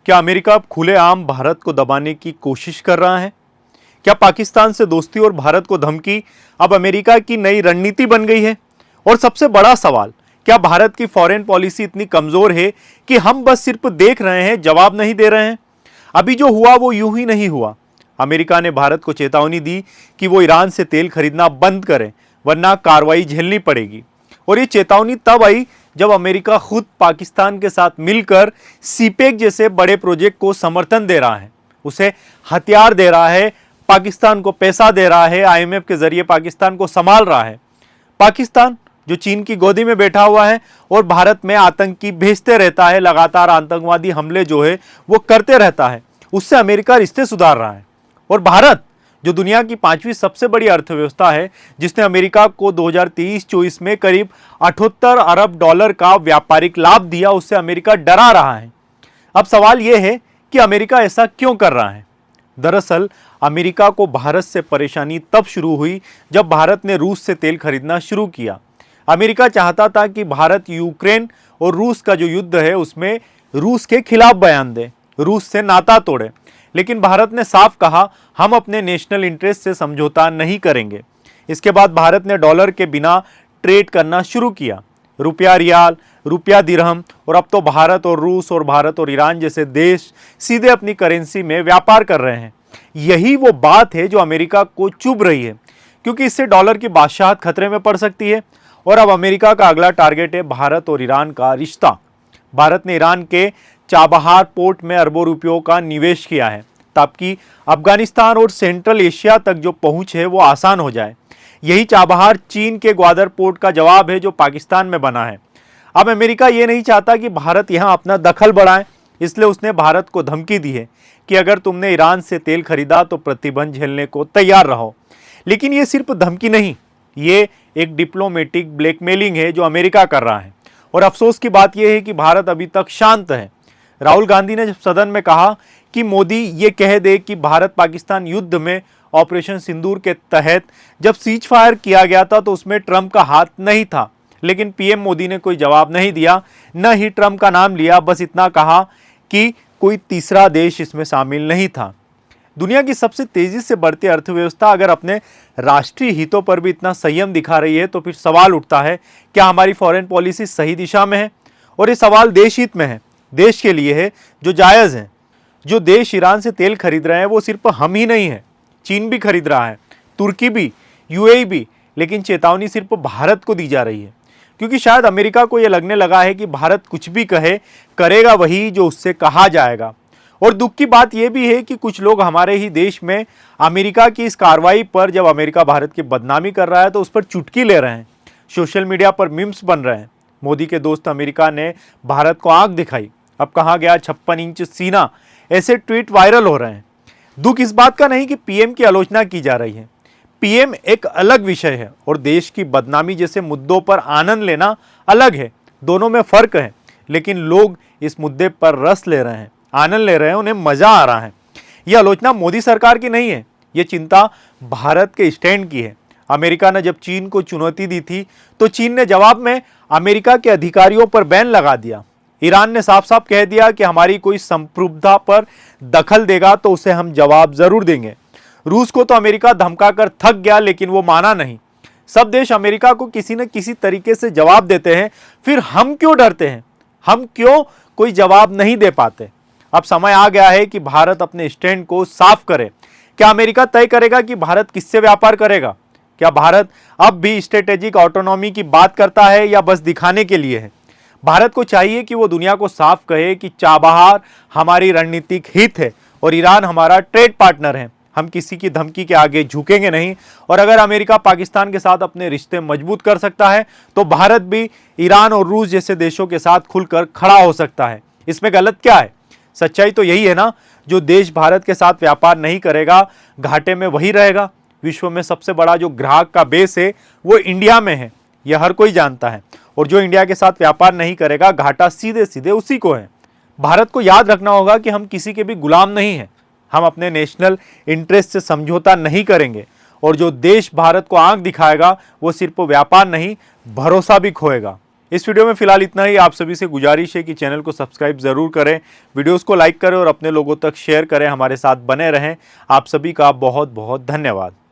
क्या अमेरिका अब खुलेआम भारत को दबाने की कोशिश कर रहा है? क्या पाकिस्तान से दोस्ती और भारत को धमकी अब अमेरिका की नई रणनीति बन गई है? और सबसे बड़ा सवाल, क्या भारत की फॉरेन पॉलिसी इतनी कमजोर है कि हम बस सिर्फ देख रहे हैं, जवाब नहीं दे रहे हैं? अभी जो हुआ वो यूं ही नहीं हुआ। अमेरिका ने भारत को चेतावनी दी कि वो ईरान से तेल खरीदना बंद करे, वरना कार्रवाई झेलनी पड़ेगी। और ये चेतावनी तब आई जब अमेरिका खुद पाकिस्तान के साथ मिलकर सीपेक जैसे बड़े प्रोजेक्ट को समर्थन दे रहा है, उसे हथियार दे रहा है, पाकिस्तान को पैसा दे रहा है, आईएमएफ के जरिए पाकिस्तान को संभाल रहा है। पाकिस्तान जो चीन की गोदी में बैठा हुआ है और भारत में आतंकी भेजते रहता है, लगातार आतंकवादी हमले जो है वो करते रहता है, उससे अमेरिका रिश्ते सुधार रहा है। और भारत जो दुनिया की 5वीं सबसे बड़ी अर्थव्यवस्था है, जिसने अमेरिका को 2023-24 में करीब 78 अरब डॉलर का व्यापारिक लाभ दिया, उससे अमेरिका डरा रहा है। अब सवाल यह है कि अमेरिका ऐसा क्यों कर रहा है? दरअसल अमेरिका को भारत से परेशानी तब शुरू हुई जब भारत ने रूस से तेल खरीदना शुरू किया। अमेरिका चाहता था कि भारत यूक्रेन और रूस का जो युद्ध है उसमें रूस के खिलाफ बयान दे, रूस से नाता तोड़े। लेकिन भारत ने साफ कहा, हम अपने नेशनल इंटरेस्ट से समझौता नहीं करेंगे। इसके बाद भारत ने डॉलर के बिना ट्रेड करना शुरू किया, रुपया रियाल, रुपया दिरहम, और अब तो भारत और रूस और भारत और ईरान जैसे देश सीधे अपनी करेंसी में व्यापार कर रहे हैं। यही वो बात है जो अमेरिका को चुभ रही है, क्योंकि इससे डॉलर की बादशाहत खतरे में पड़ सकती है। और अब अमेरिका का अगला टारगेट है भारत और ईरान का रिश्ता। भारत ने ईरान के चाबहार पोर्ट में अरबों रुपयों का निवेश किया है ताकि अफगानिस्तान और सेंट्रल एशिया तक जो पहुंच है वो आसान हो जाए। यही चाबहार चीन के ग्वादर पोर्ट का जवाब है जो पाकिस्तान में बना है। अब अमेरिका ये नहीं चाहता कि भारत यहाँ अपना दखल बढ़ाए, इसलिए उसने भारत को धमकी दी है कि अगर तुमने ईरान से तेल खरीदा तो प्रतिबंध झेलने को तैयार रहो। लेकिन ये सिर्फ धमकी नहीं, ये एक डिप्लोमेटिक ब्लैकमेलिंग है जो अमेरिका कर रहा है। और अफसोस की बात यह है कि भारत अभी तक शांत है। राहुल गांधी ने जब सदन में कहा कि मोदी ये कह दे कि भारत पाकिस्तान युद्ध में ऑपरेशन सिंदूर के तहत जब सीज फायर किया गया था तो उसमें ट्रंप का हाथ नहीं था, लेकिन पीएम मोदी ने कोई जवाब नहीं दिया, न ही ट्रंप का नाम लिया, बस इतना कहा कि कोई तीसरा देश इसमें शामिल नहीं था। दुनिया की सबसे तेजी से बढ़ती अर्थव्यवस्था अगर अपने राष्ट्रीय हितों पर भी इतना संयम दिखा रही है तो फिर सवाल उठता है, क्या हमारी फॉरेन पॉलिसी सही दिशा में है? और ये सवाल देश हित में है, देश के लिए है जो जायज़ है। जो देश ईरान से तेल खरीद रहे हैं वो सिर्फ हम ही नहीं है, चीन भी खरीद रहा है, तुर्की भी, यूएई भी। लेकिन चेतावनी सिर्फ भारत को दी जा रही है, क्योंकि शायद अमेरिका को यह लगने लगा है कि भारत कुछ भी कहे, करेगा वही जो उससे कहा जाएगा। और दुख की बात यह भी है कि कुछ लोग हमारे ही देश में अमेरिका की इस कार्रवाई पर, जब अमेरिका भारत की बदनामी कर रहा है तो उस पर चुटकी ले रहे हैं, सोशल मीडिया पर मीम्स बन रहे हैं। मोदी के दोस्त अमेरिका ने भारत को आंख दिखाई, अब कहाँ गया 56 इंच सीना, ऐसे ट्वीट वायरल हो रहे हैं। दुख इस बात का नहीं कि पीएम की आलोचना की जा रही है, पीएम एक अलग विषय है और देश की बदनामी जैसे मुद्दों पर आनंद लेना अलग है। दोनों में फर्क है, लेकिन लोग इस मुद्दे पर रस ले रहे हैं, आनंद ले रहे हैं, उन्हें मजा आ रहा है। यह आलोचना मोदी सरकार की नहीं है, ये चिंता भारत के स्टैंड की है। अमेरिका ने जब चीन को चुनौती दी थी तो चीन ने जवाब में अमेरिका के अधिकारियों पर बैन लगा दिया। ईरान ने साफ साफ कह दिया कि हमारी कोई संप्रभुता पर दखल देगा तो उसे हम जवाब जरूर देंगे। रूस को तो अमेरिका धमकाकर थक गया, लेकिन वो माना नहीं। सब देश अमेरिका को किसी न किसी तरीके से जवाब देते हैं, फिर हम क्यों डरते हैं? हम क्यों कोई जवाब नहीं दे पाते? अब समय आ गया है कि भारत अपने स्टैंड को साफ करे। क्या अमेरिका तय करेगा कि भारत किससे व्यापार करेगा? क्या भारत अब भी स्ट्रेटेजिक ऑटोनॉमी की बात करता है या बस दिखाने के लिए है? भारत को चाहिए कि वो दुनिया को साफ कहे कि चाबहार हमारी रणनीतिक हित है और ईरान हमारा ट्रेड पार्टनर है। हम किसी की धमकी के आगे झुकेंगे नहीं। और अगर अमेरिका पाकिस्तान के साथ अपने रिश्ते मजबूत कर सकता है तो भारत भी ईरान और रूस जैसे देशों के साथ खुलकर खड़ा हो सकता है। इसमें गलत क्या है? सच्चाई तो यही है ना, जो देश भारत के साथ व्यापार नहीं करेगा घाटे में वही रहेगा। विश्व में सबसे बड़ा जो ग्राहक का बेस है वो इंडिया में है, यह हर कोई जानता है। और जो इंडिया के साथ व्यापार नहीं करेगा घाटा सीधे सीधे उसी को है। भारत को याद रखना होगा कि हम किसी के भी गुलाम नहीं हैं। हम अपने नेशनल इंटरेस्ट से समझौता नहीं करेंगे। और जो देश भारत को आंख दिखाएगा वो सिर्फ व्यापार नहीं, भरोसा भी खोएगा। इस वीडियो में फिलहाल इतना ही। आप सभी से गुजारिश है कि चैनल को सब्सक्राइब जरूर करें, वीडियोस को लाइक करें और अपने लोगों तक शेयर करें, हमारे साथ बने रहें। आप सभी का बहुत बहुत धन्यवाद।